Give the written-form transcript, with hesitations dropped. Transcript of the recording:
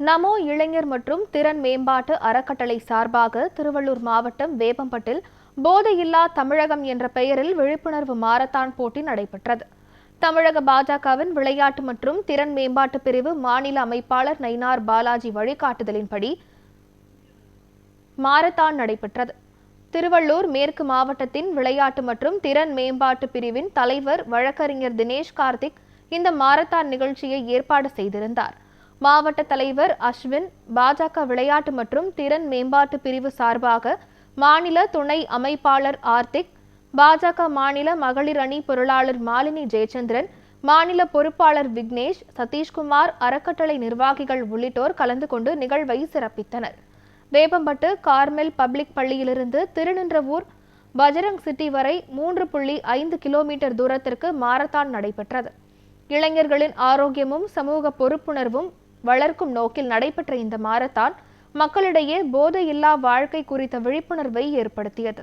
நமோ இளைஞர் மற்றும் திறன் மேம்பாட்டு அறக்கட்டளை சார்பாக திருவள்ளூர் மாவட்டம் வேப்பம்பட்டில் போதையில்லா தமிழகம் என்ற பெயரில் விழிப்புணர்வு மாரத்தான் போட்டி நடைபெற்றது. தமிழக பாஜகவின் விளையாட்டு மற்றும் திறன் மேம்பாட்டு பிரிவு மாநில அமைப்பாளர் நயினார் பாலாஜி வழிகாட்டுதலின்படி மாரத்தான் நடைபெற்றது. திருவள்ளூர் மேற்கு மாவட்டத்தின் விளையாட்டு மற்றும் திறன் மேம்பாட்டு பிரிவின் தலைவர் வழக்கறிஞர் தினேஷ் கார்த்திக் இந்த மாரத்தான் நிகழ்ச்சியை ஏற்பாடு செய்திருந்தார். மாவட்ட தலைவர் அஸ்வின், பாஜக விளையாட்டு மற்றும் திறன் மேம்பாட்டு பிரிவு சார்பாக மாநில துணை அமைப்பாளர் ஆர்த்திக், பாஜக மாநில மகளிர் அணி பொருளாளர் மாலினி ஜெயச்சந்திரன், மாநில பொறுப்பாளர் விக்னேஷ், சதீஷ்குமார், அறக்கட்டளை நிர்வாகிகள் உள்ளிட்டோர் கலந்து கொண்டு நிகழ்வை சிறப்பித்தனர். வேப்பம்பட்டு கார்மெல் பப்ளிக் பள்ளியிலிருந்து திருநின்றவூர் பஜரங் சிட்டி வரை 3.5 கிலோமீட்டர் தூரத்திற்கு மாரத்தான் நடைபெற்றது. இளைஞர்களின் ஆரோக்கியமும் சமூக பொறுப்புணர்வும் வளர்க்கும் நோக்கில் நடைபெற்ற இந்த மாரத்தான் மக்களிடையே போதையில்லா வாழ்க்கை குறித்த விழிப்புணர்வை ஏற்படுத்தியது.